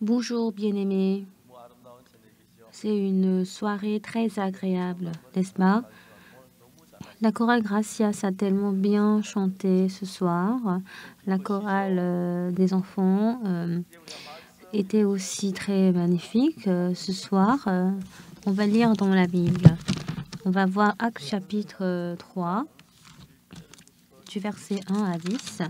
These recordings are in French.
Bonjour bien-aimés, c'est une soirée très agréable, n'est-ce pas? La chorale Gracias a tellement bien chanté ce soir. La chorale des enfants était aussi très magnifique. Ce soir, on va lire dans la Bible. On va voir Actes chapitre 3, du verset 1 à 10.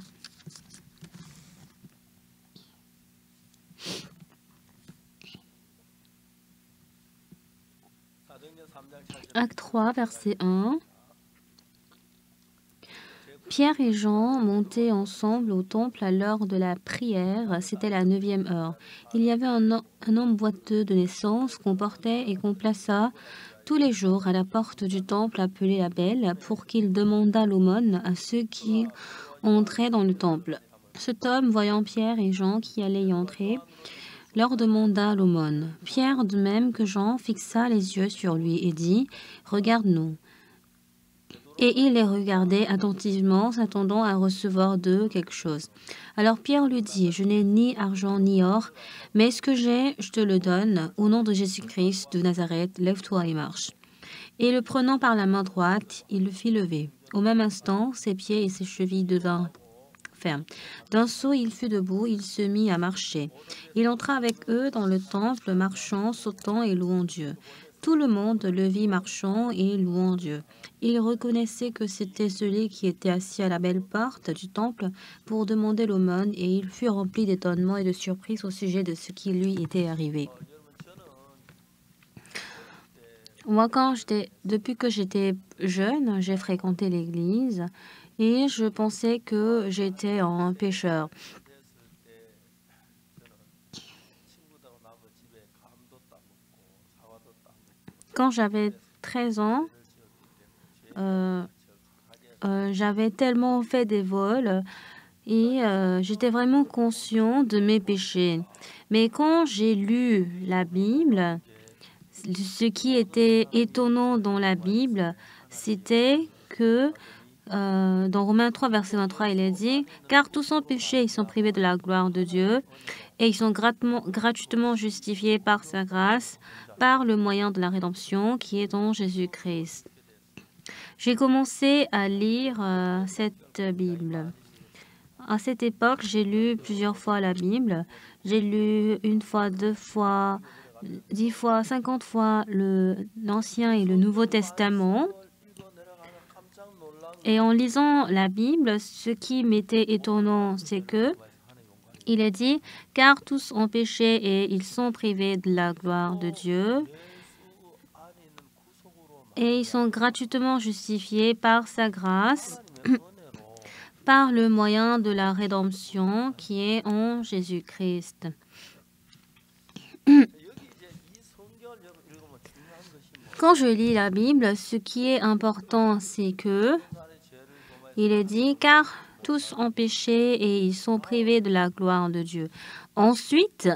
Acte 3, verset 1. Pierre et Jean montaient ensemble au temple à l'heure de la prière, c'était la 9e heure. Il y avait un homme boiteux de naissance qu'on portait et qu'on plaça tous les jours à la porte du temple appelé la Belle pour qu'il demandât l'aumône à ceux qui entraient dans le temple. Cet homme, voyant Pierre et Jean qui allaient y entrer, leur demanda l'aumône. Pierre, de même que Jean, fixa les yeux sur lui et dit « Regarde-nous ». Et il les regardait attentivement, s'attendant à recevoir d'eux quelque chose. Alors Pierre lui dit, « Je n'ai ni argent ni or, mais ce que j'ai, je te le donne. Au nom de Jésus-Christ de Nazareth, lève-toi et marche. » Et le prenant par la main droite, il le fit lever. Au même instant, ses pieds et ses chevilles devinrent fermes. D'un saut, il fut debout, il se mit à marcher. Il entra avec eux dans le temple, marchant, sautant et louant Dieu. Tout le monde le vit marchant et louant Dieu. Il reconnaissait que c'était celui qui était assis à la belle porte du temple pour demander l'aumône, et il fut rempli d'étonnement et de surprise au sujet de ce qui lui était arrivé. Moi, depuis que j'étais jeune, j'ai fréquenté l'église et je pensais que j'étais un pécheur. Quand j'avais 13 ans, j'avais tellement fait des vols et j'étais vraiment conscient de mes péchés. Mais quand j'ai lu la Bible, ce qui était étonnant dans la Bible, c'était que dans Romains 3, verset 23, il est dit « Car tous ont péché, ils sont privés de la gloire de Dieu, et ils sont gratuitement justifiés par sa grâce, par le moyen de la rédemption qui est en Jésus-Christ. » J'ai commencé à lire cette Bible. À cette époque, j'ai lu plusieurs fois la Bible. J'ai lu une fois, 2 fois, 10 fois, 50 fois l'Ancien et le Nouveau Testament. Et en lisant la Bible, ce qui m'était étonnant, c'est que il est dit « Car tous ont péché et ils sont privés de la gloire de Dieu, et ils sont gratuitement justifiés par sa grâce, par le moyen de la rédemption qui est en Jésus-Christ. » Quand je lis la Bible, ce qui est important, c'est que il est dit « Car tous ont péché et ils sont privés de la gloire de Dieu. » Ensuite,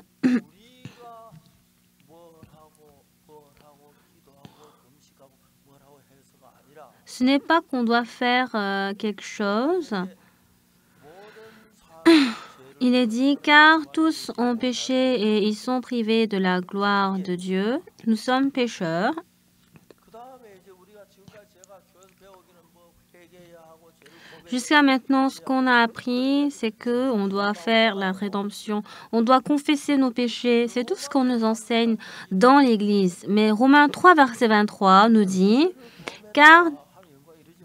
ce n'est pas qu'on doit faire quelque chose. Il est dit « Car tous ont péché et ils sont privés de la gloire de Dieu. » Nous sommes pécheurs. Jusqu'à maintenant, ce qu'on a appris, c'est qu'on doit faire la rédemption. On doit confesser nos péchés. C'est tout ce qu'on nous enseigne dans l'Église. Mais Romains 3, verset 23 nous dit « Car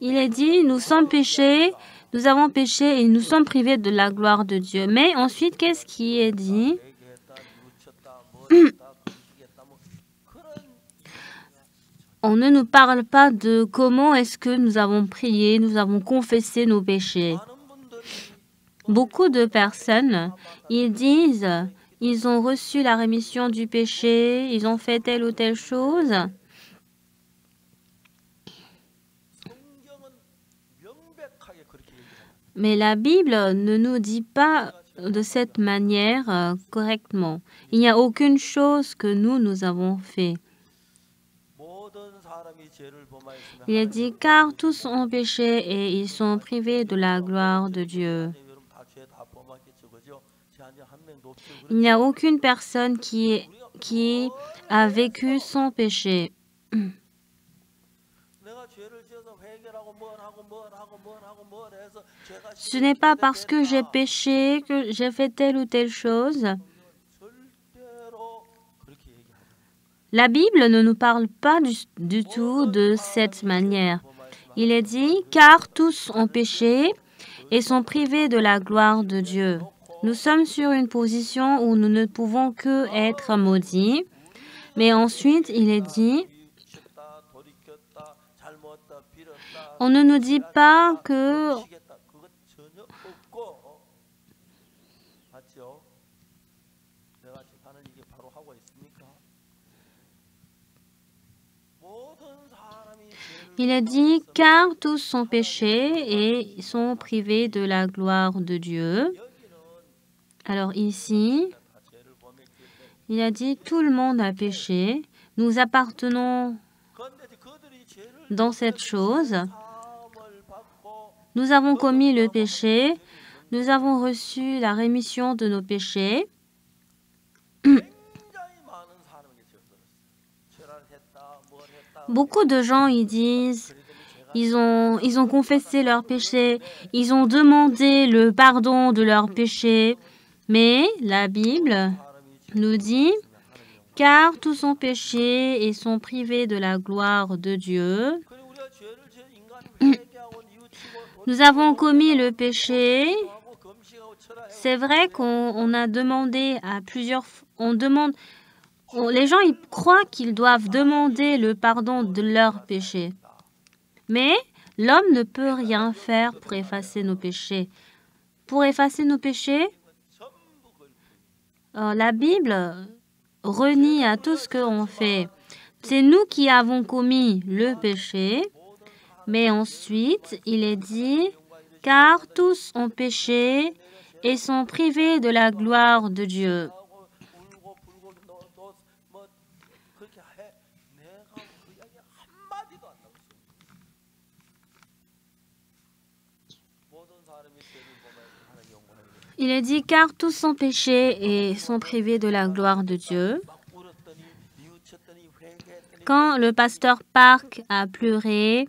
il est dit, nous sommes péchés, nous avons péché et nous sommes privés de la gloire de Dieu. » Mais ensuite, qu'est-ce qui est dit? On ne nous parle pas de comment est-ce que nous avons prié, nous avons confessé nos péchés. Beaucoup de personnes, ils disent, ils ont reçu la rémission du péché, ils ont fait telle ou telle chose. Mais la Bible ne nous dit pas de cette manière correctement. Il n'y a aucune chose que nous avons fait. Il est dit, car tous ont péché et ils sont privés de la gloire de Dieu. Il n'y a aucune personne qui a vécu sans péché. Ce n'est pas parce que j'ai péché que j'ai fait telle ou telle chose. La Bible ne nous parle pas du tout de cette manière. Il est dit, car tous ont péché et sont privés de la gloire de Dieu. Nous sommes sur une position où nous ne pouvons que être maudits. Mais ensuite, il est dit, on ne nous dit pas que il est dit, car tous sont péchés et sont privés de la gloire de Dieu. Alors ici, il a dit, tout le monde a péché. Nous appartenons dans cette chose. Nous avons commis le péché. Nous avons reçu la rémission de nos péchés. Beaucoup de gens, ils disent, ils ont confessé leurs péchés, ils ont demandé le pardon de leurs péchés. Mais la Bible nous dit, car tous ont péché et sont privés de la gloire de Dieu. Nous avons commis le péché. C'est vrai qu'on a demandé à plusieurs... les gens, ils croient qu'ils doivent demander le pardon de leurs péchés. Mais l'homme ne peut rien faire pour effacer nos péchés. Pour effacer nos péchés, la Bible renie à tout ce qu'on fait. C'est nous qui avons commis le péché. Mais ensuite, il est dit, car tous ont péché et sont privés de la gloire de Dieu. Il est dit, car tous sont péchés et sont privés de la gloire de Dieu. Quand le pasteur Park a pleuré,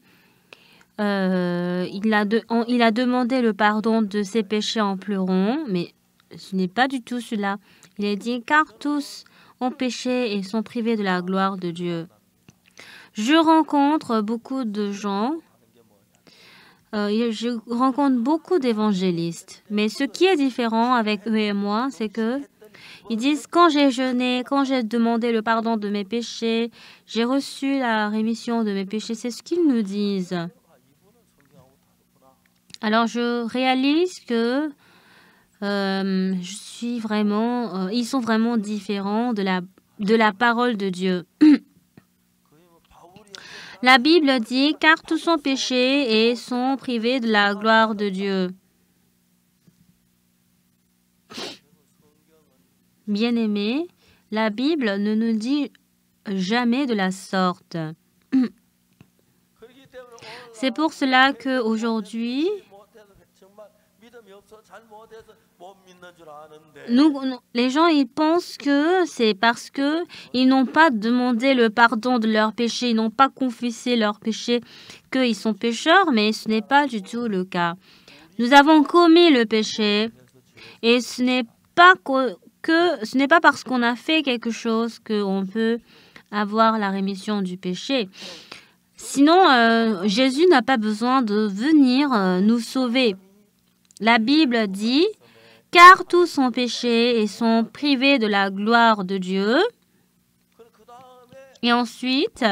il a demandé le pardon de ses péchés en pleurant, mais ce n'est pas du tout cela. Il est dit, car tous ont péché et sont privés de la gloire de Dieu. Je rencontre beaucoup de gens, je rencontre beaucoup d'évangélistes, mais ce qui est différent avec eux et moi, c'est que ils disent, quand j'ai jeûné, quand j'ai demandé le pardon de mes péchés, j'ai reçu la rémission de mes péchés. C'est ce qu'ils nous disent. Alors, je réalise que ils sont vraiment différents de la parole de Dieu. La Bible dit, car tous sont péchés et sont privés de la gloire de Dieu. Bien-aimés, la Bible ne nous dit jamais de la sorte. C'est pour cela qu'aujourd'hui, les gens, ils pensent que c'est parce qu'ils n'ont pas demandé le pardon de leurs péchés, ils n'ont pas confessé leurs péchés, qu'ils sont pécheurs, mais ce n'est pas du tout le cas. Nous avons commis le péché et ce n'est pas parce qu'on a fait quelque chose qu'on peut avoir la rémission du péché. Sinon, Jésus n'a pas besoin de venir nous sauver. La Bible dit, car tous ont péché et sont privés de la gloire de Dieu. Et ensuite,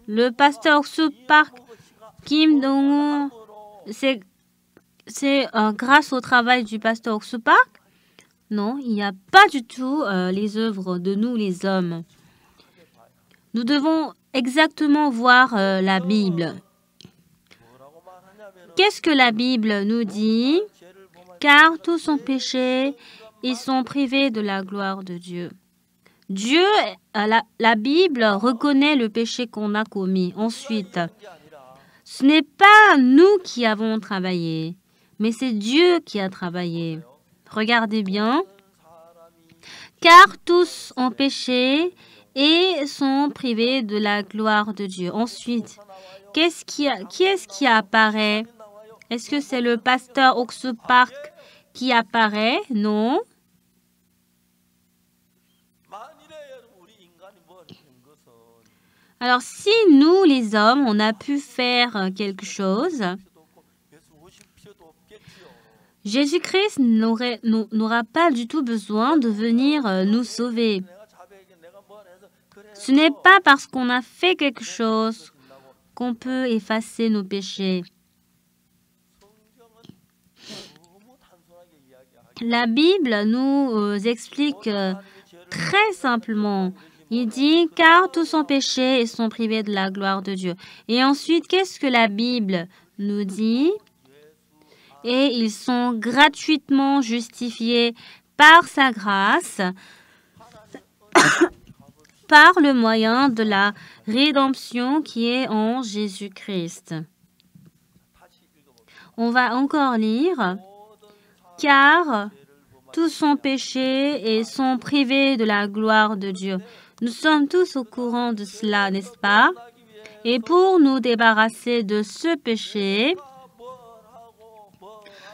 le pasteur Park Kim Dong-un, c'est grâce au travail du pasteur Park? Non, il n'y a pas du tout les œuvres de nous, les hommes. Nous devons exactement voir la Bible. Qu'est-ce que la Bible nous dit? Car tous ont péché, ils sont privés de la gloire de Dieu. La Bible reconnaît le péché qu'on a commis. Ensuite, ce n'est pas nous qui avons travaillé, mais c'est Dieu qui a travaillé. Regardez bien. Car tous ont péché et sont privés de la gloire de Dieu. Ensuite, qui est-ce qui apparaît? Est-ce que c'est le pasteur Ox Park qui apparaît? Non. Alors, si nous, les hommes, on a pu faire quelque chose, Jésus-Christ n'aura pas du tout besoin de venir nous sauver. Ce n'est pas parce qu'on a fait quelque chose qu'on peut effacer nos péchés. La Bible nous explique très simplement. Il dit, car tous sont péchés et sont privés de la gloire de Dieu. Et ensuite, qu'est-ce que la Bible nous dit? Et ils sont gratuitement justifiés par sa grâce, par le moyen de la rédemption qui est en Jésus-Christ. On va encore lire, car tous sont péchés et sont privés de la gloire de Dieu. Nous sommes tous au courant de cela, n'est-ce pas? Et pour nous débarrasser de ce péché,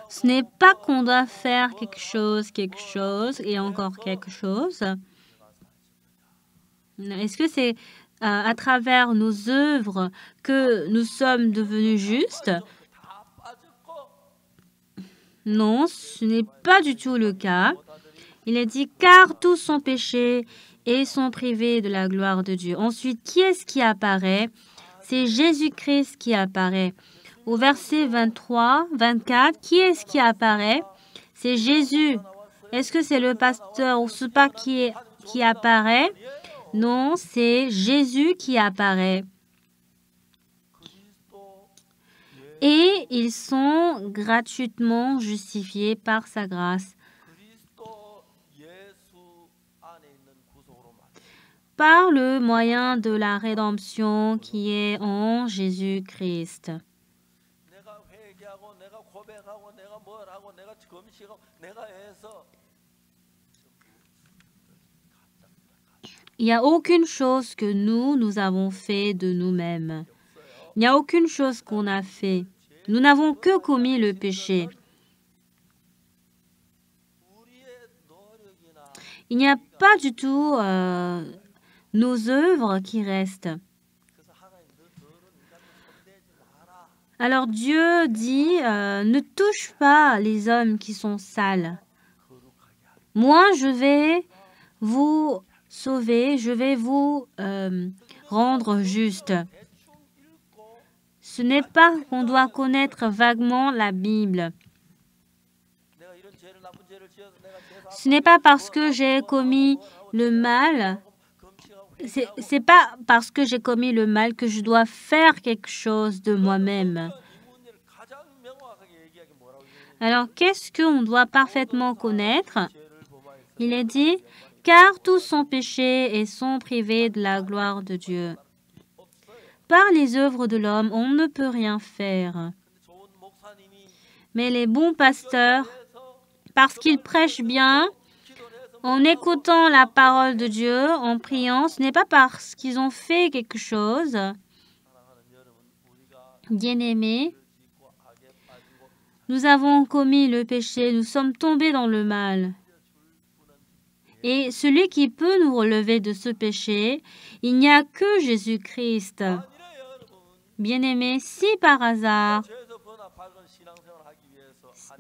ce n'est pas qu'on doit faire quelque chose et encore quelque chose. Est-ce que c'est à travers nos œuvres que nous sommes devenus justes? Non, ce n'est pas du tout le cas. Il est dit, car tous sont péchés et sont privés de la gloire de Dieu. Ensuite, qui est-ce qui apparaît? C'est Jésus-Christ qui apparaît. Au verset 23, 24, qui est-ce qui apparaît? C'est Jésus. Est-ce que c'est le pasteur ou ce pas qui apparaît? Non, c'est Jésus qui apparaît. Et ils sont gratuitement justifiés par sa grâce. Par le moyen de la rédemption qui est en Jésus-Christ. Il n'y a aucune chose que nous avons fait de nous-mêmes. Il n'y a aucune chose qu'on a fait. Nous n'avons que commis le péché. Il n'y a pas du tout nos œuvres qui restent. Alors Dieu dit, ne touche pas les hommes qui sont sales. Moi, je vais vous sauver, je vais vous rendre juste. Ce n'est pas qu'on doit connaître vaguement la Bible. Ce n'est pas parce que j'ai commis le mal, c'est pas parce que j'ai commis le mal que je dois faire quelque chose de moi-même. Alors, qu'est-ce qu'on doit parfaitement connaître? Il est dit, car tous sont péchés et sont privés de la gloire de Dieu. Par les œuvres de l'homme, on ne peut rien faire. Mais les bons pasteurs, parce qu'ils prêchent bien, en écoutant la parole de Dieu, en priant, ce n'est pas parce qu'ils ont fait quelque chose. Bien-aimés, nous avons commis le péché, nous sommes tombés dans le mal. Et celui qui peut nous relever de ce péché, il n'y a que Jésus-Christ. Bien-aimés, si par hasard,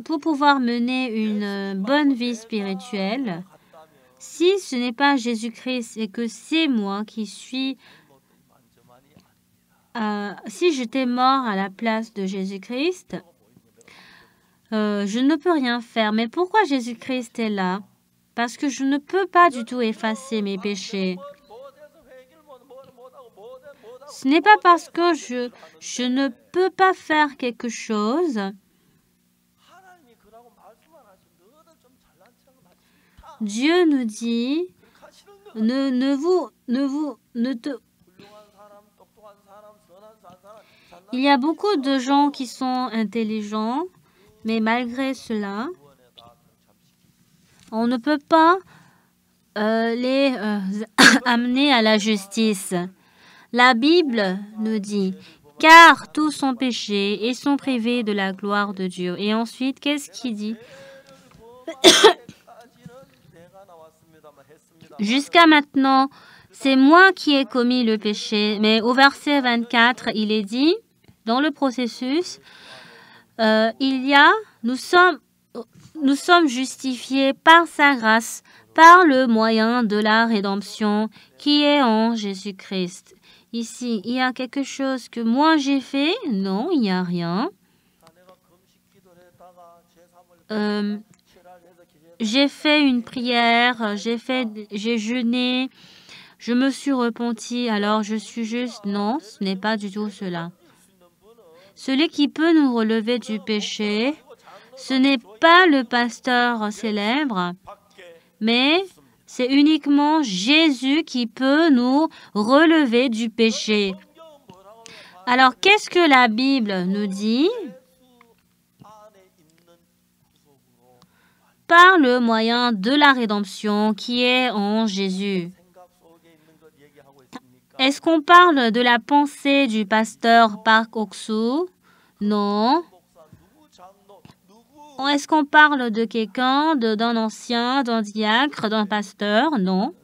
pour pouvoir mener une bonne vie spirituelle, si ce n'est pas Jésus-Christ et que c'est moi qui suis... si j'étais mort à la place de Jésus-Christ, je ne peux rien faire. Mais pourquoi Jésus-Christ est là? Parce que je ne peux pas du tout effacer mes péchés. Ce n'est pas parce que je ne peux pas faire quelque chose. Dieu nous dit, Il y a beaucoup de gens qui sont intelligents, mais malgré cela, On ne peut pas les amener à la justice. La Bible nous dit, car tous sont péchés et sont privés de la gloire de Dieu. Et ensuite, qu'est-ce qu'il dit? Jusqu'à maintenant, c'est moi qui ai commis le péché. Mais au verset 24, il est dit, dans le processus, nous sommes justifiés par sa grâce, par le moyen de la rédemption qui est en Jésus-Christ. Ici, il y a quelque chose que moi j'ai fait? Non, il n'y a rien. J'ai fait une prière, j'ai jeûné, je me suis repenti, alors je suis juste... Non, ce n'est pas du tout cela. Celui qui peut nous relever du péché, ce n'est pas le pasteur célèbre, mais c'est uniquement Jésus qui peut nous relever du péché. Alors, qu'est-ce que la Bible nous dit? Par le moyen de la rédemption qui est en Jésus. Est-ce qu'on parle de la pensée du pasteur Park Ok-soo? Non. Est-ce qu'on parle de quelqu'un, d'un ancien, d'un diacre, d'un pasteur? Non.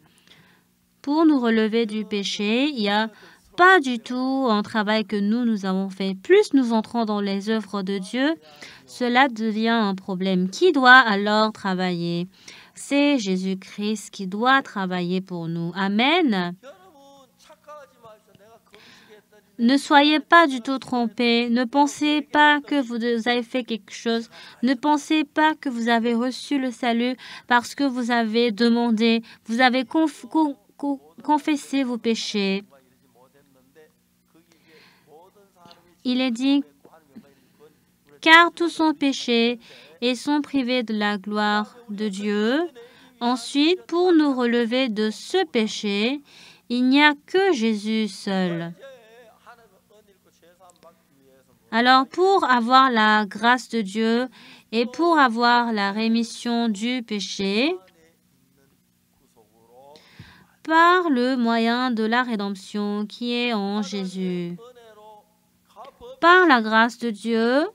Pour nous relever du péché, il n'y a pas du tout un travail que nous avons fait. Plus nous entrons dans les œuvres de Dieu, cela devient un problème. Qui doit alors travailler? C'est Jésus-Christ qui doit travailler pour nous. Amen. Ne soyez pas du tout trompés. Ne pensez pas que vous avez fait quelque chose. Ne pensez pas que vous avez reçu le salut parce que vous avez demandé, vous avez confessé vos péchés. Il est dit, car tous sont péchés et sont privés de la gloire de Dieu. Ensuite, pour nous relever de ce péché, il n'y a que Jésus seul. Alors, pour avoir la grâce de Dieu et pour avoir la rémission du péché, par le moyen de la rédemption qui est en Jésus, par la grâce de Dieu,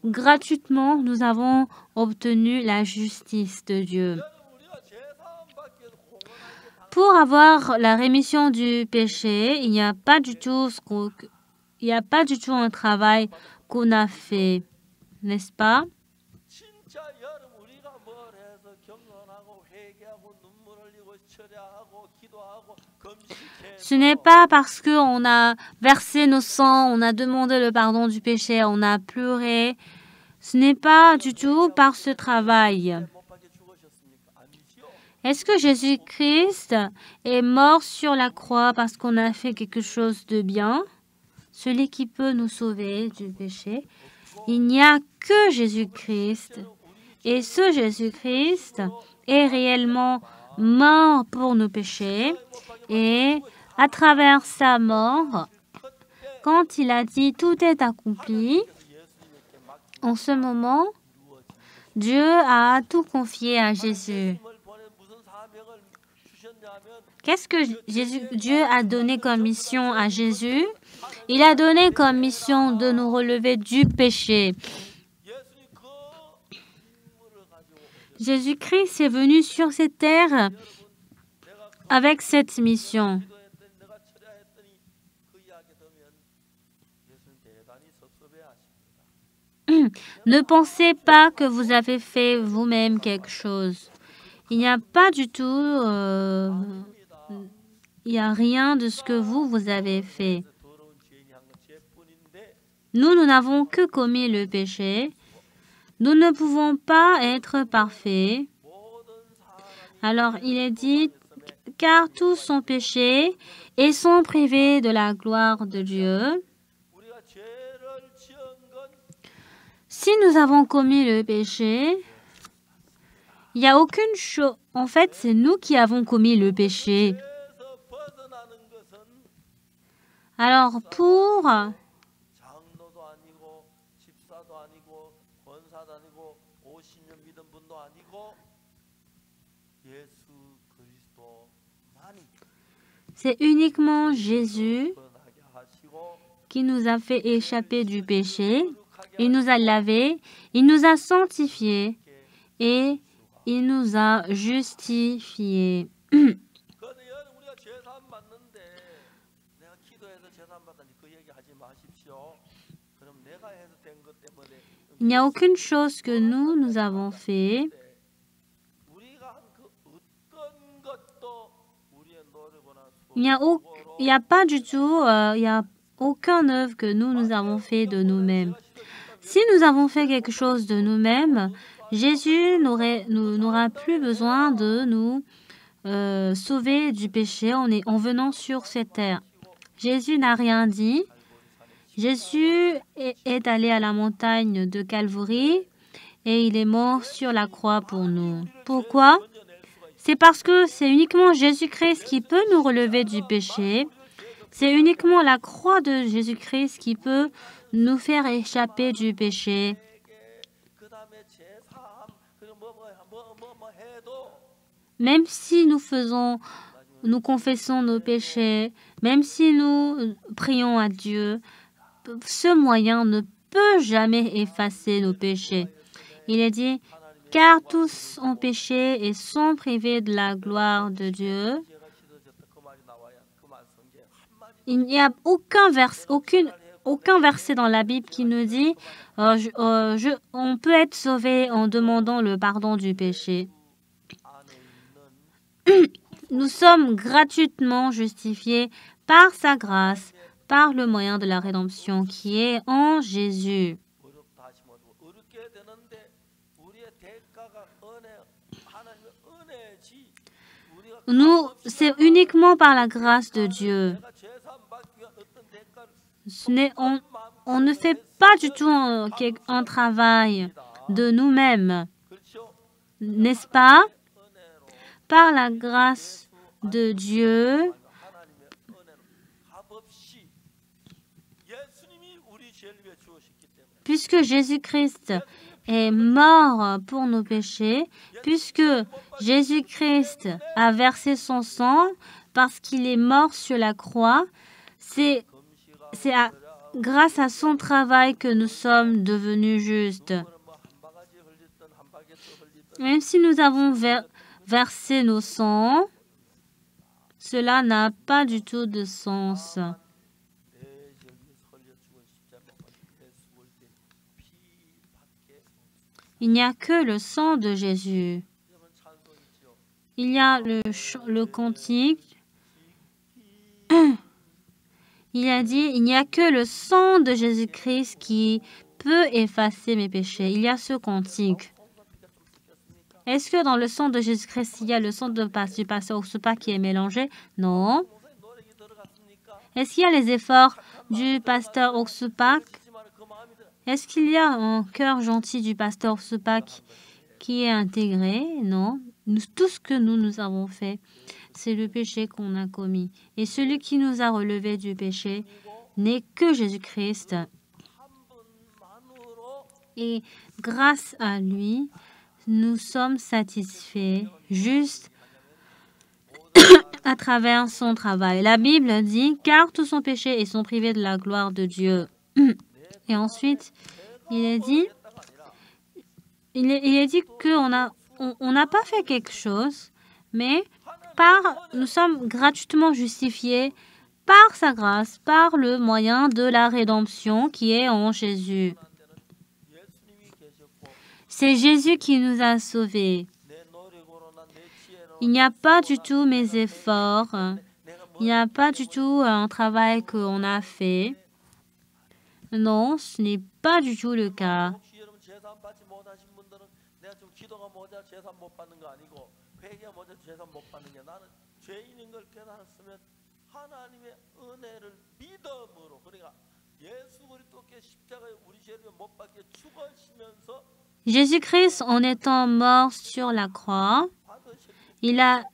gratuitement, nous avons obtenu la justice de Dieu. Pour avoir la rémission du péché, il n'y a pas du tout un travail qu'on a fait, n'est-ce pas? Ce n'est pas parce qu'on a versé nos sangs, on a demandé le pardon du péché, on a pleuré. Ce n'est pas du tout par ce travail. Est-ce que Jésus-Christ est mort sur la croix parce qu'on a fait quelque chose de bien? Celui qui peut nous sauver du péché. Il n'y a que Jésus-Christ. Et ce Jésus-Christ est réellement mort pour nos péchés. Et à travers sa mort, quand il a dit « tout est accompli », en ce moment, Dieu a tout confié à Jésus. Qu'est-ce que Dieu a donné comme mission à Jésus? Il a donné comme mission de nous relever du péché. Jésus-Christ est venu sur cette terre avec cette mission. Ne pensez pas que vous avez fait vous-même quelque chose. Il n'y a pas du tout... il n'y a rien de ce que vous avez fait. Nous n'avons que commis le péché. Nous ne pouvons pas être parfaits. Alors, il est dit, car tous sont péchés et sont privés de la gloire de Dieu. Si nous avons commis le péché, il n'y a aucune chose. En fait, c'est nous qui avons commis le péché. Alors, pour C'est uniquement Jésus qui nous a fait échapper du péché. Il nous a lavés, il nous a sanctifiés et il nous a justifiés. Il n'y a aucune chose que nous avons fait. Il n'y a pas du tout, il n'y a aucun œuvre que nous avons fait de nous-mêmes. Si nous avons fait quelque chose de nous-mêmes, Jésus n'aura plus besoin de nous sauver du péché en venant sur cette terre. Jésus n'a rien dit. Jésus est allé à la montagne de Calvary et il est mort sur la croix pour nous. Pourquoi? C'est parce que c'est uniquement Jésus-Christ qui peut nous relever du péché. C'est uniquement la croix de Jésus-Christ qui peut nous faire échapper du péché. Même si nous confessons nos péchés, même si nous prions à Dieu, ce moyen ne peut jamais effacer nos péchés. Il est dit, car tous ont péché et sont privés de la gloire de Dieu. Il n'y a aucun verset dans la Bible qui nous dit on peut être sauvé en demandant le pardon du péché. Nous sommes gratuitement justifiés par sa grâce, par le moyen de la rédemption qui est en Jésus. C'est uniquement par la grâce de Dieu. On ne fait pas du tout un travail de nous-mêmes, n'est-ce pas? Par la grâce de Dieu, puisque Jésus-Christ est mort pour nos péchés, puisque Jésus-Christ a versé son sang parce qu'il est mort sur la croix, c'est grâce à son travail que nous sommes devenus justes. Même si nous avons versé nos sangs, cela n'a pas du tout de sens. Il n'y a que le sang de Jésus. Il y a le cantique. Il a dit, il n'y a que le sang de Jésus-Christ qui peut effacer mes péchés. Il y a ce cantique. Est-ce que dans le sang de Jésus-Christ, il y a le sang du pasteur Oxupa qui est mélangé? Non. Est-ce qu'il y a les efforts du pasteur Oxupa? Est-ce qu'il y a un cœur gentil du pasteur Oxupa qui est intégré? Non. Tout ce que nous avons fait, c'est le péché qu'on a commis. Et celui qui nous a relevés du péché n'est que Jésus-Christ. Et grâce à lui, nous sommes satisfaits juste à travers son travail. La Bible dit, car tous sont péchés et sont privés de la gloire de Dieu. Et ensuite, il est dit qu'on n'a pas fait quelque chose, mais nous sommes gratuitement justifiés par sa grâce, par le moyen de la rédemption qui est en Jésus. C'est Jésus qui nous a sauvés. Il n'y a pas du tout mes efforts. Il n'y a pas du tout un travail qu'on a fait. Non, ce n'est pas du tout le cas. Jésus-Christ, en étant mort sur la croix, il a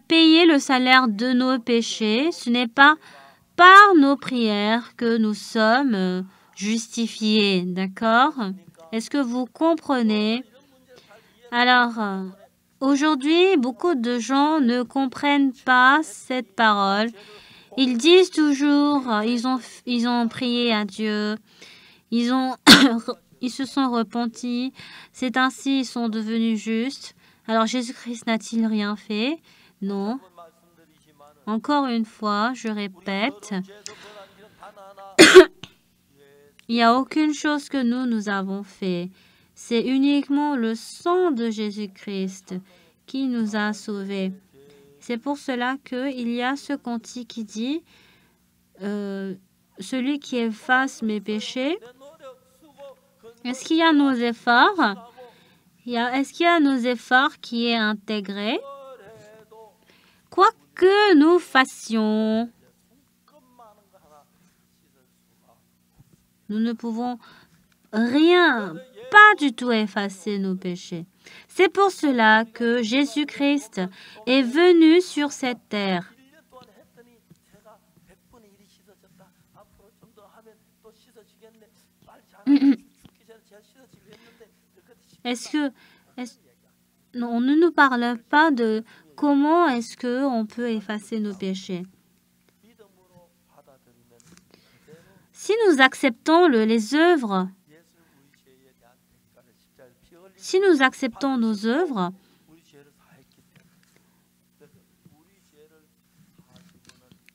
payé le salaire de nos péchés. Ce n'est pas par nos prières que nous sommes justifiés. D'accord? Est-ce que vous comprenez? Alors, Aujourd'hui, beaucoup de gens ne comprennent pas cette parole. Ils disent toujours, ils ont prié à Dieu, ils se sont repentis, c'est ainsi ils sont devenus justes. Alors Jésus-Christ n'a-t-il rien fait? Non. Encore une fois, je répète, il n'y a aucune chose que nous avons fait. C'est uniquement le sang de Jésus-Christ qui nous a sauvés. C'est pour cela qu'il y a ce cantique qui dit celui qui efface mes péchés. Est-ce qu'il y a nos efforts? Est-ce qu'il y a nos efforts qui est intégré? Quoi que nous fassions, nous ne pouvons rien, pas du tout effacer nos péchés. C'est pour cela que Jésus-Christ est venu sur cette terre. Non, on ne nous parle pas de comment est-ce qu'on peut effacer nos péchés. Si nous acceptons les œuvres, si nous acceptons nos œuvres,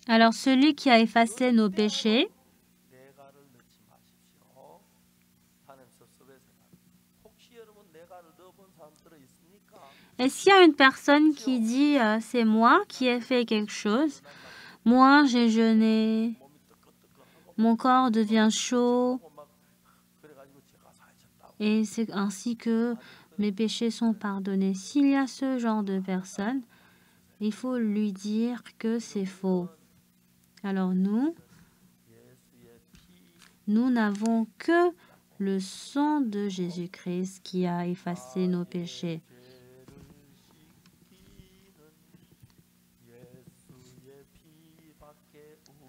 alors celui qui a effacé nos péchés, est-ce qu'il y a une personne qui dit c'est moi qui ai fait quelque chose? Moi, j'ai jeûné, mon corps devient chaud et c'est ainsi que mes péchés sont pardonnés. S'il y a ce genre de personne, il faut lui dire que c'est faux. Alors nous n'avons que le sang de Jésus-Christ qui a effacé nos péchés.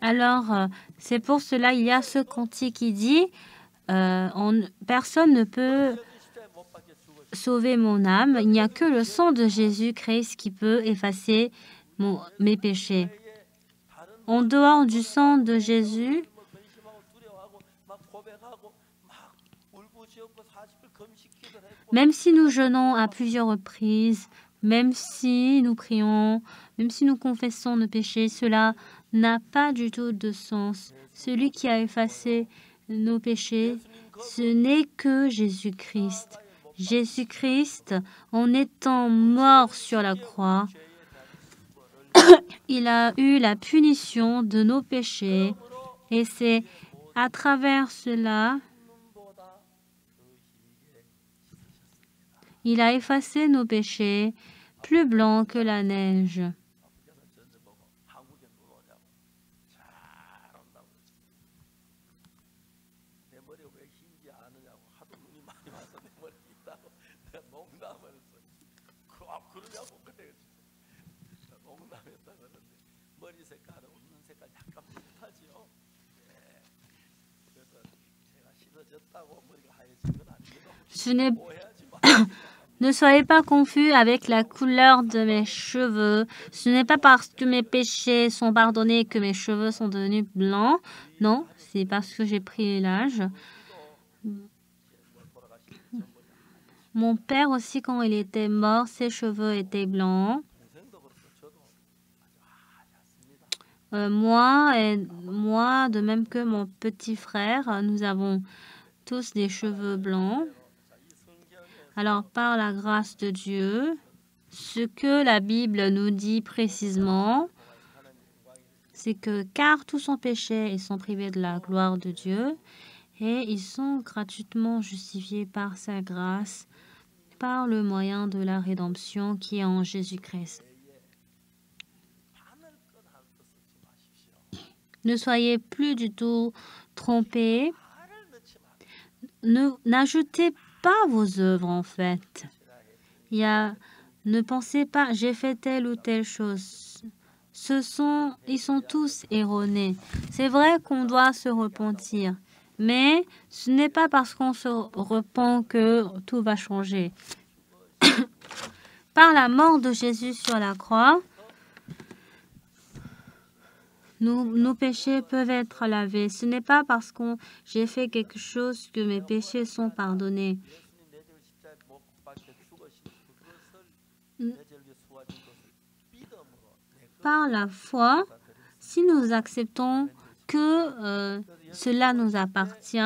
Alors, c'est pour cela il y a ce cantique qui dit personne ne peut sauver mon âme. Il n'y a que le sang de Jésus-Christ qui peut effacer mes péchés. En dehors du sang de Jésus, même si nous jeûnons à plusieurs reprises, même si nous prions, même si nous confessons nos péchés, cela n'a pas du tout de sens. Celui qui a effacé nos péchés, ce n'est que Jésus-Christ. Jésus-Christ, en étant mort sur la croix, il a eu la punition de nos péchés et c'est à travers cela il a effacé nos péchés plus blancs que la neige. Ne soyez pas confus avec la couleur de mes cheveux. Ce n'est pas parce que mes péchés sont pardonnés que mes cheveux sont devenus blancs. Non, c'est parce que j'ai pris l'âge. Mon père aussi, quand il était mort, ses cheveux étaient blancs. Moi, de même que mon petit frère, nous avons tous des cheveux blancs. Alors, par la grâce de Dieu, ce que la Bible nous dit précisément, c'est que car tous ont péché, ils sont privés de la gloire de Dieu et ils sont gratuitement justifiés par sa grâce, par le moyen de la rédemption qui est en Jésus-Christ. Ne soyez plus du tout trompés. N'ajoutez pas vos œuvres, en fait. Ne pensez pas, j'ai fait telle ou telle chose. Ils sont tous erronés. C'est vrai qu'on doit se repentir, mais ce n'est pas parce qu'on se repent que tout va changer. Par la mort de Jésus sur la croix, nos péchés peuvent être lavés. Ce n'est pas parce que j'ai fait quelque chose que mes péchés sont pardonnés. Par la foi, si nous acceptons que cela nous appartient,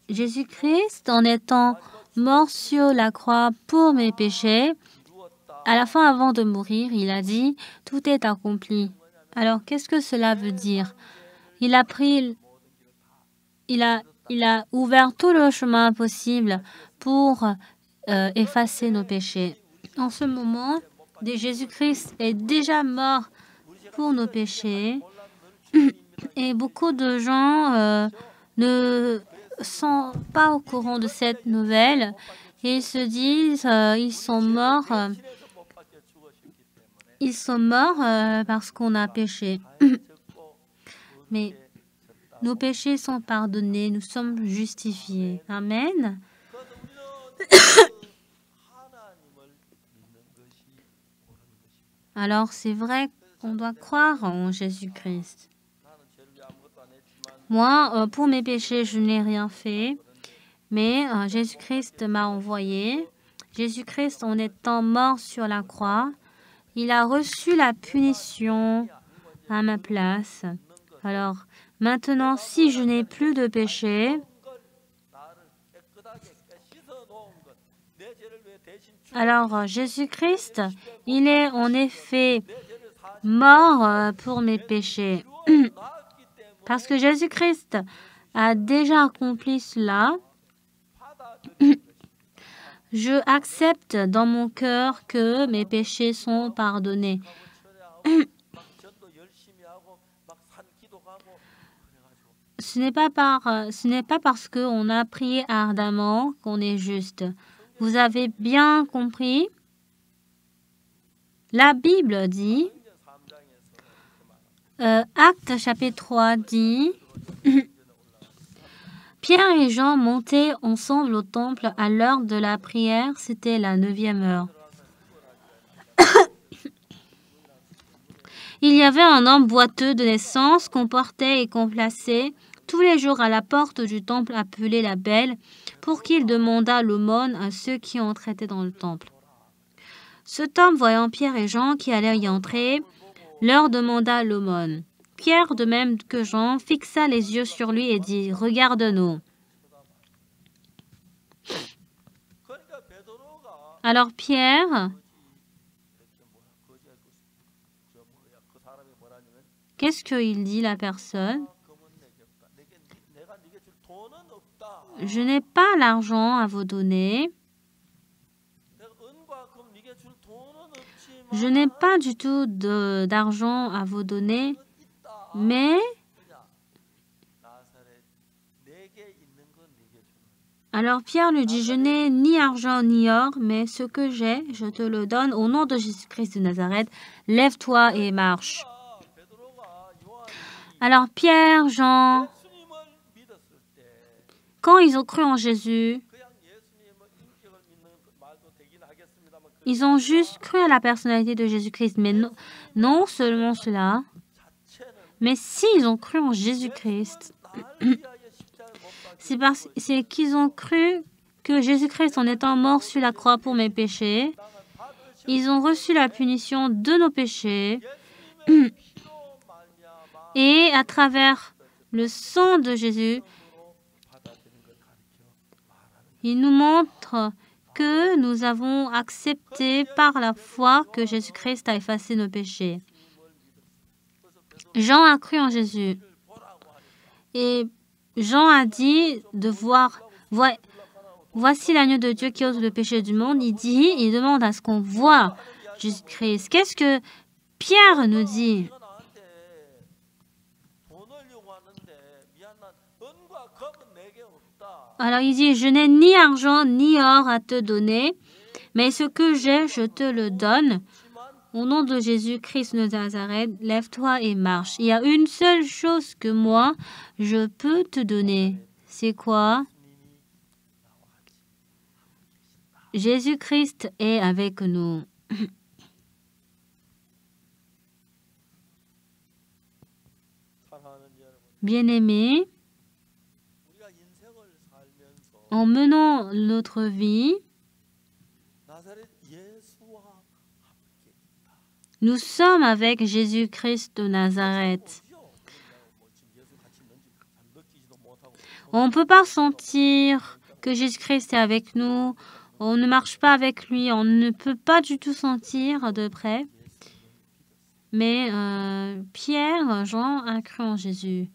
Jésus-Christ, en étant mort sur la croix pour mes péchés, à la fin, avant de mourir, il a dit « Tout est accompli ». Alors, qu'est-ce que cela veut dire? Il a ouvert tout le chemin possible pour effacer nos péchés. En ce moment, Jésus-Christ est déjà mort pour nos péchés et beaucoup de gens ne sont pas au courant de cette nouvelle et ils se disent ils sont morts parce qu'on a péché. Mais nos péchés sont pardonnés, nous sommes justifiés. Amen. Alors c'est vrai qu'on doit croire en Jésus-Christ. Moi, pour mes péchés, je n'ai rien fait, mais Jésus-Christ m'a envoyé. Jésus-Christ, en étant mort sur la croix, il a reçu la punition à ma place. Alors, maintenant, si je n'ai plus de péché, alors Jésus-Christ, il est en effet mort pour mes péchés. Parce que Jésus-Christ a déjà accompli cela, je accepte dans mon cœur que mes péchés sont pardonnés. Ce n'est pas parce qu'on a prié ardemment qu'on est juste. Vous avez bien compris? La Bible dit, Actes chapitre 3 dit, Pierre et Jean montaient ensemble au temple à l'heure de la prière, c'était la 9e heure. Il y avait un homme boiteux de naissance qu'on portait et qu'on plaçait tous les jours à la porte du temple appelé la Belle pour qu'il demandât l'aumône à ceux qui entraient dans le temple. Cet homme, voyant Pierre et Jean qui allaient y entrer, leur demanda l'aumône. Pierre, de même que Jean, fixa les yeux sur lui et dit « Regarde-nous ». Alors Pierre, qu'est-ce qu'il dit la personne? Je n'ai pas l'argent à vous donner. Je n'ai pas du tout d'argent à vous donner, mais alors Pierre lui dit, je n'ai ni argent ni or, mais ce que j'ai, je te le donne au nom de Jésus-Christ de Nazareth. Lève-toi et marche. Alors Pierre, Jean, quand ils ont cru en Jésus, ils ont juste cru à la personnalité de Jésus-Christ, mais non seulement cela, mais s'ils ont cru en Jésus-Christ, c'est qu'ils ont cru que Jésus-Christ, en étant mort sur la croix pour mes péchés, ils ont reçu la punition de nos péchés et à travers le sang de Jésus, il nous montre que nous avons accepté par la foi que Jésus-Christ a effacé nos péchés. Jean a cru en Jésus. Et Jean a dit de voir, voici l'agneau de Dieu qui ôte le péché du monde. Il demande à ce qu'on voit Jésus-Christ. Qu'est-ce que Pierre nous dit? Alors il dit, je n'ai ni argent ni or à te donner, mais ce que j'ai, je te le donne. Au nom de Jésus-Christ de Nazareth, lève-toi et marche. Il y a une seule chose que moi, je peux te donner. C'est quoi? Jésus-Christ est avec nous. Bien-aimés, en menant notre vie, nous sommes avec Jésus-Christ de Nazareth. On ne peut pas sentir que Jésus-Christ est avec nous. On ne marche pas avec lui. On ne peut pas du tout sentir de près. Mais Pierre, Jean a cru en Jésus.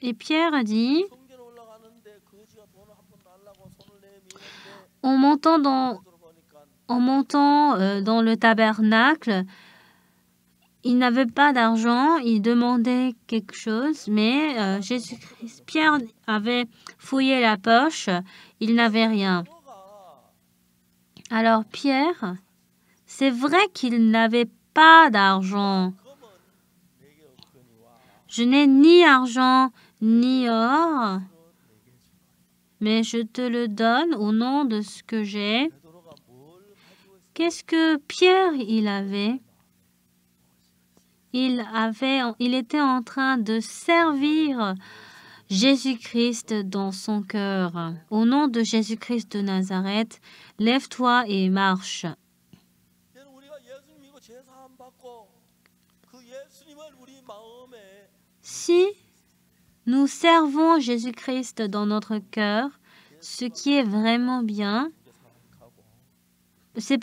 Et Pierre a dit, en montant dans le tabernacle, il n'avait pas d'argent, il demandait quelque chose, mais Pierre avait fouillé la poche, il n'avait rien. Alors Pierre, c'est vrai qu'il n'avait pas d'argent. Je n'ai ni argent ni or, mais je te le donne au nom de ce que j'ai. Qu'est-ce que Pierre il avait? Il était en train de servir Jésus-Christ dans son cœur. Au nom de Jésus-Christ de Nazareth, lève-toi et marche. Si nous servons Jésus-Christ dans notre cœur, ce qui est vraiment bien, c'est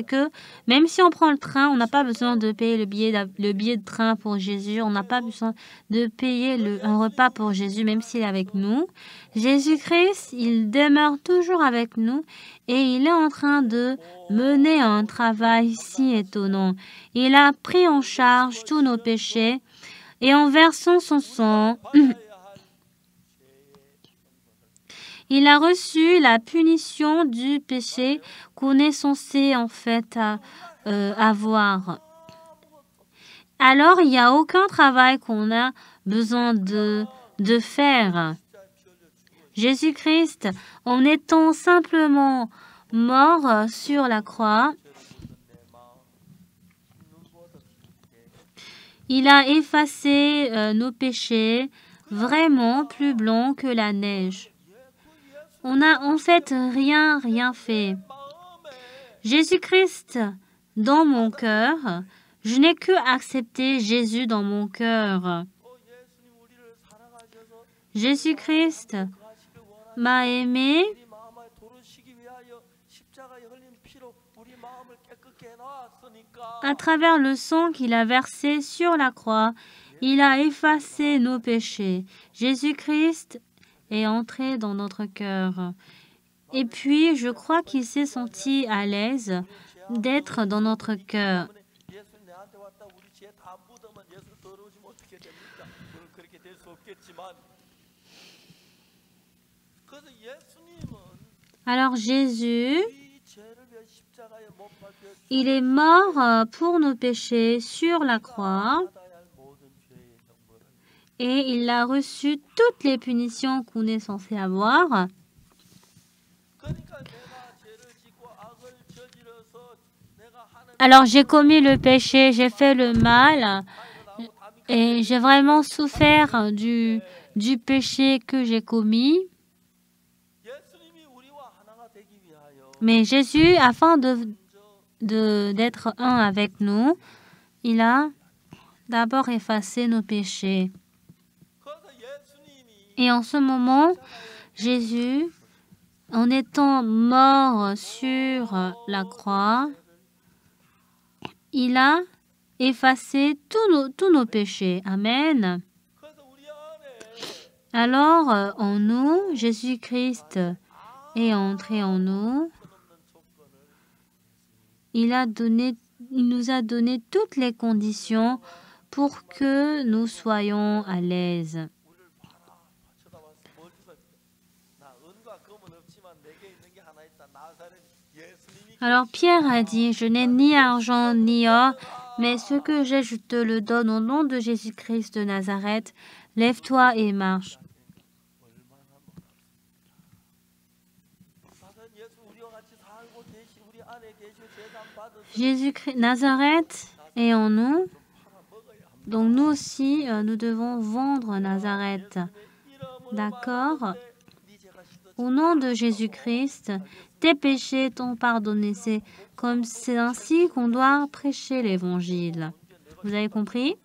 que même si on prend le train, on n'a pas besoin de payer le billet de train pour Jésus. On n'a pas besoin de payer un repas pour Jésus, même s'il est avec nous. Jésus-Christ, il demeure toujours avec nous et il est en train de mener un travail si étonnant. Il a pris en charge tous nos péchés et en versant son sang, il a reçu la punition du péché qu'on est censé en fait avoir. Alors, il n'y a aucun travail qu'on a besoin de faire. Jésus-Christ, en étant simplement mort sur la croix, il a effacé nos péchés vraiment plus blancs que la neige. On n'a en fait rien fait. Jésus-Christ dans mon cœur, je n'ai que accepté Jésus dans mon cœur. Jésus-Christ m'a aimé. À travers le sang qu'il a versé sur la croix, il a effacé nos péchés. Jésus-Christ est entré dans notre cœur. Et puis, je crois qu'il s'est senti à l'aise d'être dans notre cœur. Alors Jésus, il est mort pour nos péchés sur la croix et il a reçu toutes les punitions qu'on est censé avoir. Alors j'ai commis le péché, j'ai fait le mal et j'ai vraiment souffert du péché que j'ai commis. Mais Jésus, afin d'être un avec nous, il a d'abord effacé nos péchés. Et en ce moment, Jésus, en étant mort sur la croix, il a effacé tous nos péchés. Amen. Alors, en nous, Jésus-Christ est entré en nous. Il nous a donné toutes les conditions pour que nous soyons à l'aise. Alors Pierre a dit, je n'ai ni argent ni or, Mais ce que j'ai, je te le donne au nom de Jésus-Christ de Nazareth. Lève-toi et marche. Jésus-Christ, Nazareth est en nous. Donc nous aussi, nous devons vendre Nazareth. D'accord? Au nom de Jésus-Christ, tes péchés t'ont pardonné. C'est ainsi qu'on doit prêcher l'évangile. Vous avez compris?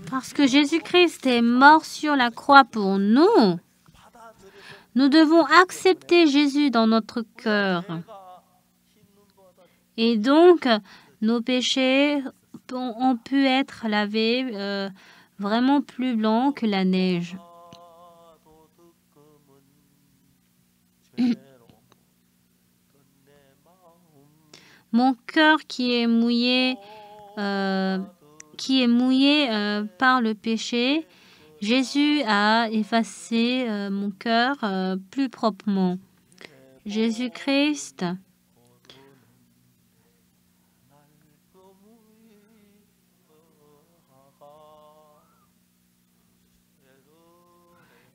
Parce que Jésus-Christ est mort sur la croix pour nous. Nous devons accepter Jésus dans notre cœur. Et donc, nos péchés ont pu être lavés vraiment plus blancs que la neige. Mon cœur qui est mouillé par le péché, Jésus a effacé mon cœur plus proprement. Jésus-Christ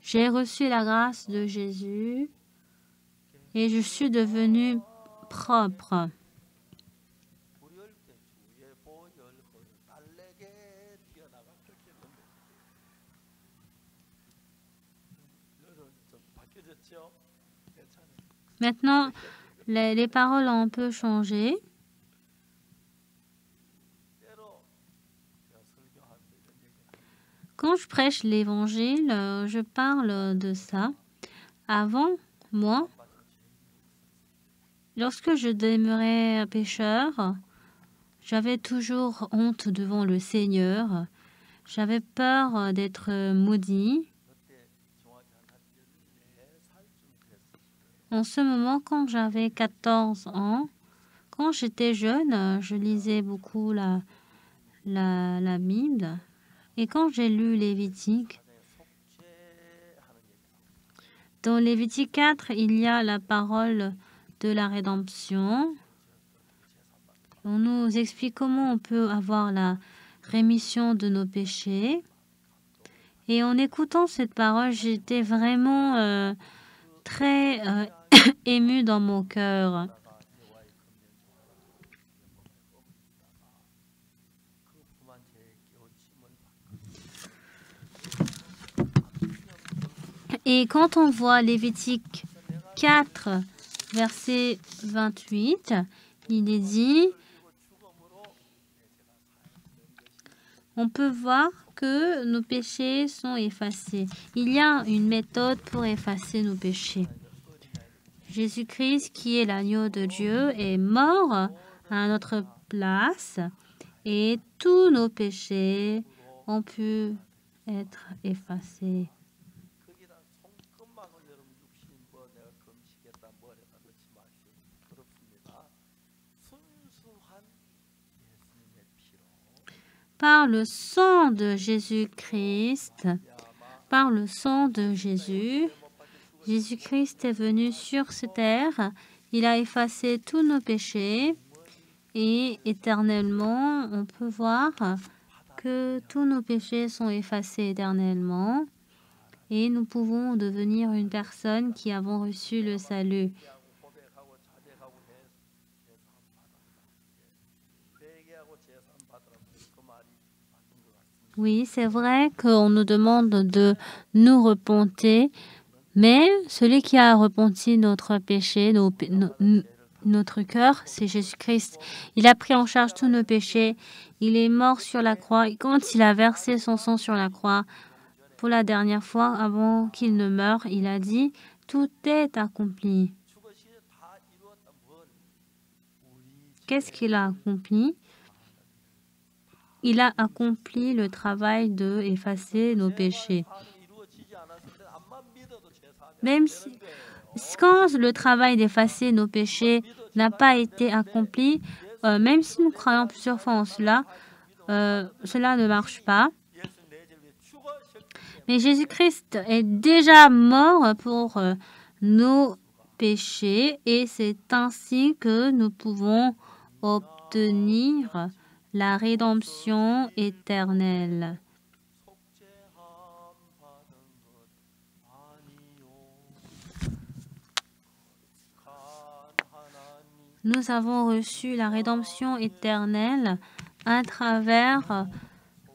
j'ai reçu la grâce de Jésus et je suis devenu propre. Maintenant, les paroles ont un peu changé. Quand je prêche l'évangile, je parle de ça. Avant, moi, lorsque je demeurais un pécheur, j'avais toujours honte devant le Seigneur. J'avais peur d'être maudit. En ce moment, quand j'avais 14 ans, quand j'étais jeune, je lisais beaucoup la Bible. Et quand j'ai lu Lévitique, dans Lévitique 4, il y a la parole de la rédemption. On nous explique comment on peut avoir la rémission de nos péchés. Et en écoutant cette parole, j'étais vraiment très émue dans mon cœur. Et quand on voit Lévitique 4, verset 28, il est dit, on peut voir que nos péchés sont effacés. Il y a une méthode pour effacer nos péchés. Jésus-Christ, qui est l'agneau de Dieu, est mort à notre place et tous nos péchés ont pu être effacés. Par le sang de Jésus-Christ, par le sang de Jésus, Jésus-Christ est venu sur cette terre. Il a effacé tous nos péchés et éternellement, on peut voir que tous nos péchés sont effacés éternellement et nous pouvons devenir une personne qui avons reçu le salut. Oui, c'est vrai qu'on nous demande de nous repentir, mais celui qui a repenti notre péché, notre cœur, c'est Jésus-Christ. Il a pris en charge tous nos péchés. Il est mort sur la croix. Et quand il a versé son sang sur la croix, pour la dernière fois, avant qu'il ne meure, il a dit, tout est accompli. Qu'est-ce qu'il a accompli? Il a accompli le travail de effacer nos péchés. Même si, quand le travail d'effacer nos péchés n'a pas été accompli, même si nous croyons plusieurs fois en cela, cela ne marche pas. Mais Jésus-Christ est déjà mort pour nos péchés et c'est ainsi que nous pouvons obtenir la rédemption éternelle. Nous avons reçu la rédemption éternelle à travers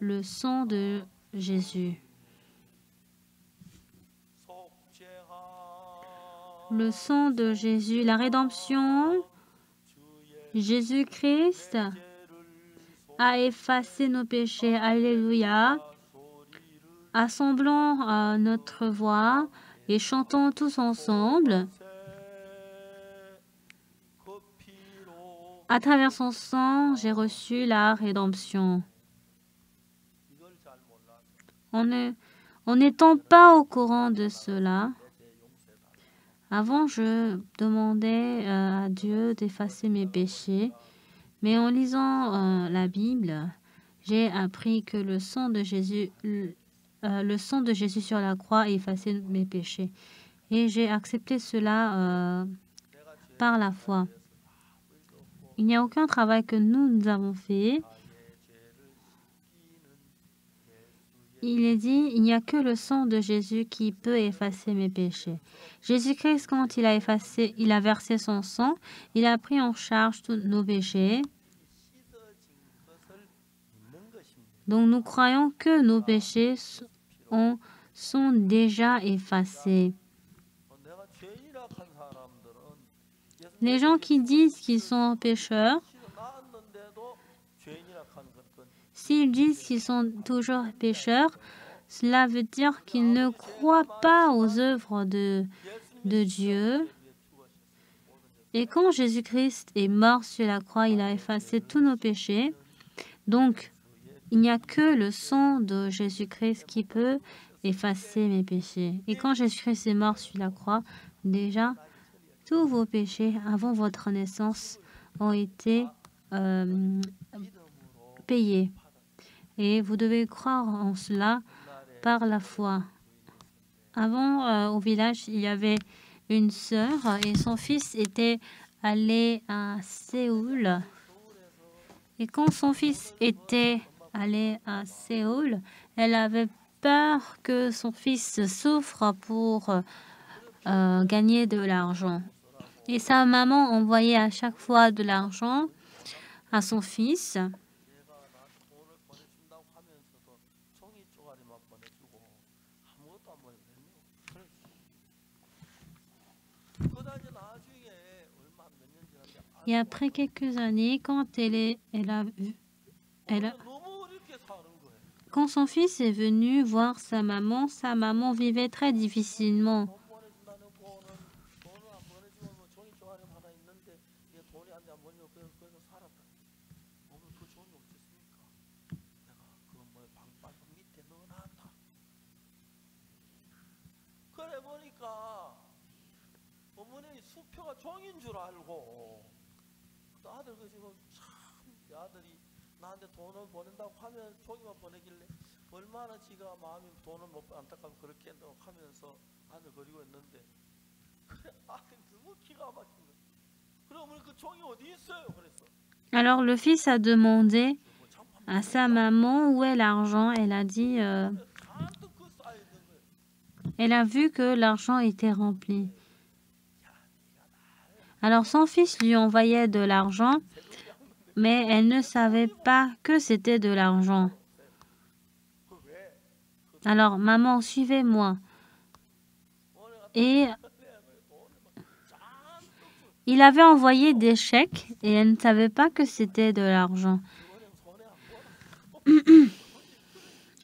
le sang de Jésus. Le sang de Jésus, la rédemption, Jésus-Christ a effacé nos péchés. Alléluia. Assemblons notre voix et chantons tous ensemble. À travers son sang, j'ai reçu la rédemption. En n'étant pas au courant de cela, avant, je demandais à Dieu d'effacer mes péchés, mais en lisant la Bible, j'ai appris que le sang de Jésus sur la croix a effacé mes péchés. Et j'ai accepté cela par la foi. Il n'y a aucun travail que nous avons fait. Il est dit, il n'y a que le sang de Jésus qui peut effacer mes péchés. Jésus-Christ, quand il a versé son sang, il a pris en charge tous nos péchés. Donc nous croyons que nos péchés sont déjà effacés. Les gens qui disent qu'ils sont pécheurs, s'ils disent qu'ils sont toujours pécheurs, cela veut dire qu'ils ne croient pas aux œuvres de Dieu. Et quand Jésus-Christ est mort sur la croix, il a effacé tous nos péchés. Donc, il n'y a que le sang de Jésus-Christ qui peut effacer mes péchés. Et quand Jésus-Christ est mort sur la croix, déjà, tous vos péchés avant votre naissance ont été payés. Et vous devez croire en cela par la foi. Avant, au village, il y avait une sœur et son fils était allé à Séoul. Et quand son fils était allé à Séoul, elle avait peur que son fils souffre pour gagner de l'argent. Et sa maman envoyait à chaque fois de l'argent à son fils. Et après quelques années, quand quand son fils est venu voir sa maman vivait très difficilement. Alors le fils a demandé à sa maman où est l'argent. Elle a dit, elle a vu que l'argent était rempli. Alors son fils lui envoyait de l'argent, mais elle ne savait pas que c'était de l'argent. Alors, maman, suivez-moi. Et il avait envoyé des chèques et elle ne savait pas que c'était de l'argent.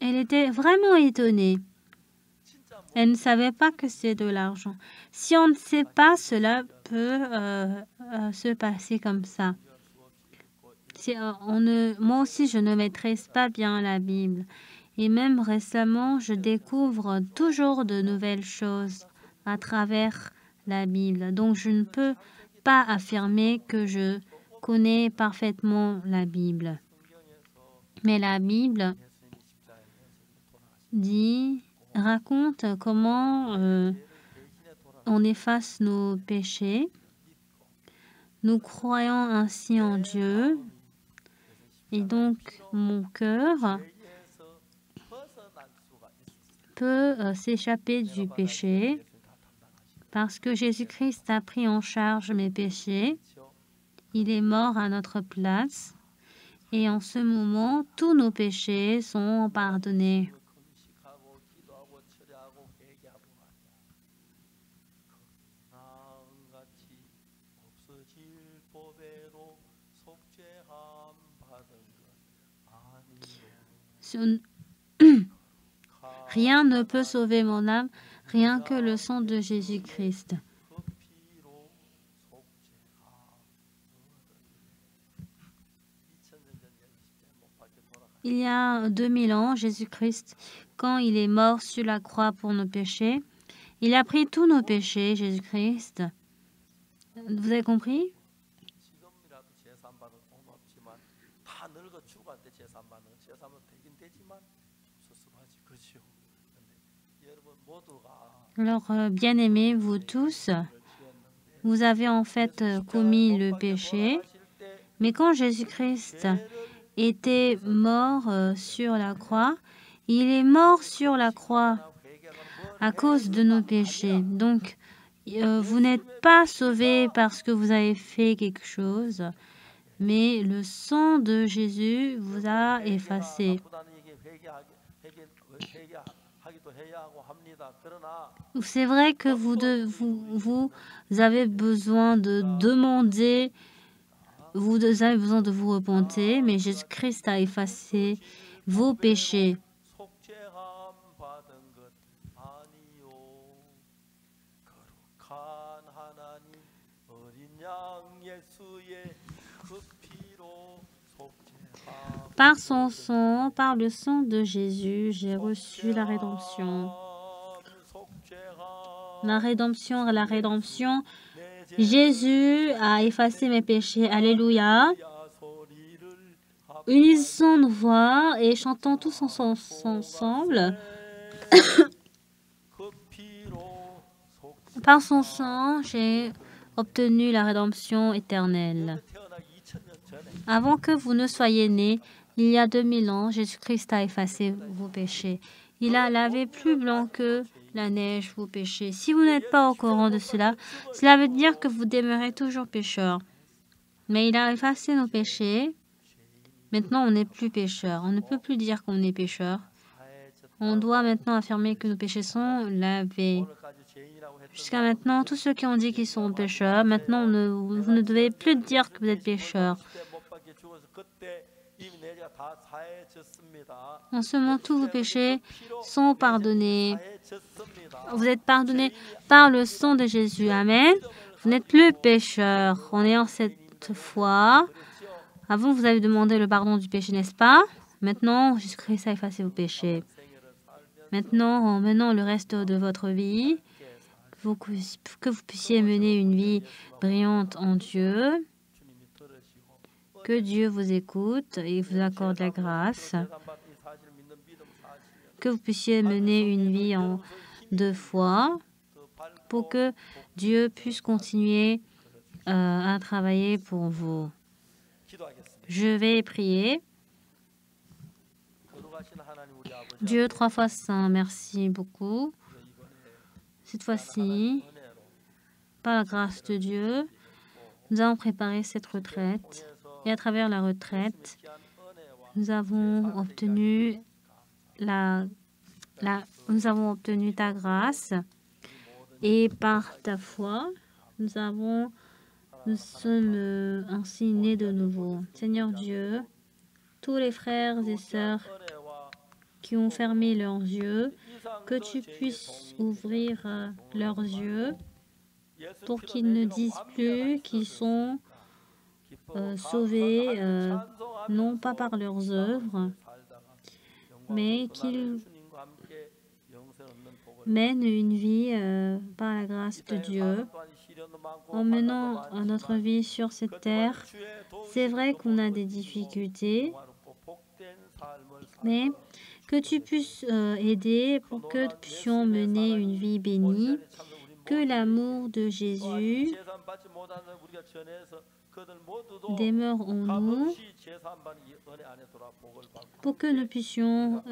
Elle était vraiment étonnée. Elle ne savait pas que c'était de l'argent. Si on ne sait pas, cela peut se passer comme ça. Moi aussi, je ne maîtrise pas bien la Bible. Et même récemment, je découvre toujours de nouvelles choses à travers la Bible. Donc, je ne peux pas affirmer que je connais parfaitement la Bible. Mais la Bible dit raconte comment on efface nos péchés. Nous croyons ainsi en Dieu. Et donc, mon cœur peut s'échapper du péché parce que Jésus-Christ a pris en charge mes péchés. Il est mort à notre place. Et en ce moment, tous nos péchés sont pardonnés. Rien ne peut sauver mon âme, rien que le sang de Jésus-Christ. Il y a 2000 ans, Jésus-Christ, quand il est mort sur la croix pour nos péchés, il a pris tous nos péchés, Jésus-Christ. Vous avez compris? Alors, bien-aimés, vous tous, vous avez en fait commis le péché, mais quand Jésus-Christ était mort sur la croix, il est mort sur la croix à cause de nos péchés. Donc, vous n'êtes pas sauvés parce que vous avez fait quelque chose, mais le sang de Jésus vous a effacé. C'est vrai que vous avez besoin de demander, vous avez besoin de vous repentir, mais Jésus-Christ a effacé vos péchés. Par son sang, par le sang de Jésus, j'ai reçu la rédemption. La rédemption. Jésus a effacé mes péchés. Alléluia. Unissons nos voix et chantons tous ensemble. Par son sang, j'ai obtenu la rédemption éternelle. Avant que vous ne soyez nés, il y a 2000 ans, Jésus-Christ a effacé vos péchés. Il a lavé plus blanc que la neige vos péchés. Si vous n'êtes pas au courant de cela, cela veut dire que vous demeurez toujours pécheurs. Mais il a effacé nos péchés. Maintenant, on n'est plus pécheurs. On ne peut plus dire qu'on est pécheurs. On doit maintenant affirmer que nos péchés sont lavés. Jusqu'à maintenant, tous ceux qui ont dit qu'ils sont pécheurs, maintenant, vous ne devez plus dire que vous êtes pécheurs. En ce moment, tous vos péchés sont pardonnés. Vous êtes pardonnés par le sang de Jésus. Amen. Vous n'êtes plus pécheurs. En ayant cette foi, avant, vous avez demandé le pardon du péché, n'est-ce pas? Maintenant, Jésus-Christ a effacé vos péchés. Maintenant, en menant le reste de votre vie, que vous puissiez mener une vie brillante en Dieu, que Dieu vous écoute et vous accorde la grâce, que vous puissiez mener une vie de foi pour que Dieu puisse continuer à travailler pour vous. Je vais prier. Dieu 3 fois saint, merci beaucoup. Cette fois-ci, par la grâce de Dieu, nous avons préparé cette retraite. Et à travers la retraite, nous avons obtenu ta grâce. Et par ta foi, nous sommes ainsi nés de nouveau. Seigneur Dieu, tous les frères et sœurs qui ont fermé leurs yeux, que tu puisses ouvrir leurs yeux pour qu'ils ne disent plus qu'ils sont sauvés, non pas par leurs œuvres, mais qu'ils mènent une vie par la grâce de Dieu. En menant notre vie sur cette terre, c'est vrai qu'on a des difficultés, mais Que tu puisses aider pour que nous puissions mener une vie bénie. Que l'amour de Jésus demeure en nous pour que nous puissions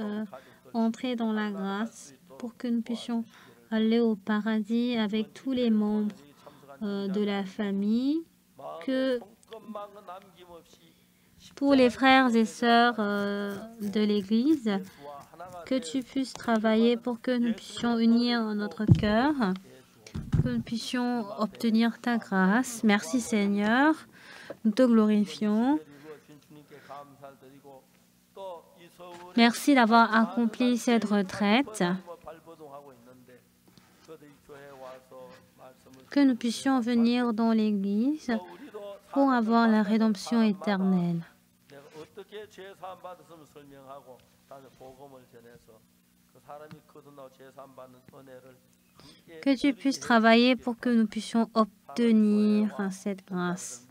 entrer dans la grâce, pour que nous puissions aller au paradis avec tous les membres de la famille, que pour les frères et sœurs de l'Église, que tu puisses travailler pour que nous puissions unir notre cœur, que nous puissions obtenir ta grâce. Merci Seigneur, nous te glorifions. Merci d'avoir accompli cette retraite. Que nous puissions venir dans l'Église pour avoir la rédemption éternelle. Que tu puisses travailler pour que nous puissions obtenir cette grâce.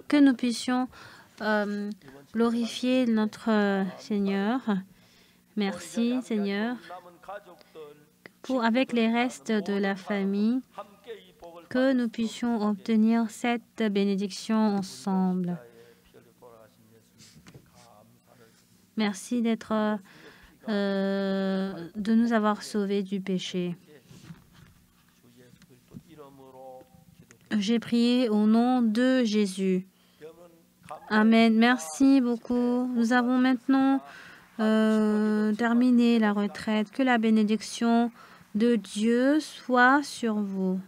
Que nous puissions glorifier notre Seigneur. Merci Seigneur. Avec les restes de la famille, que nous puissions obtenir cette bénédiction ensemble. Merci de nous avoir sauvés du péché. J'ai prié au nom de Jésus. Amen. Merci beaucoup. Nous avons maintenant terminé la retraite. Que la bénédiction de Dieu soit sur vous.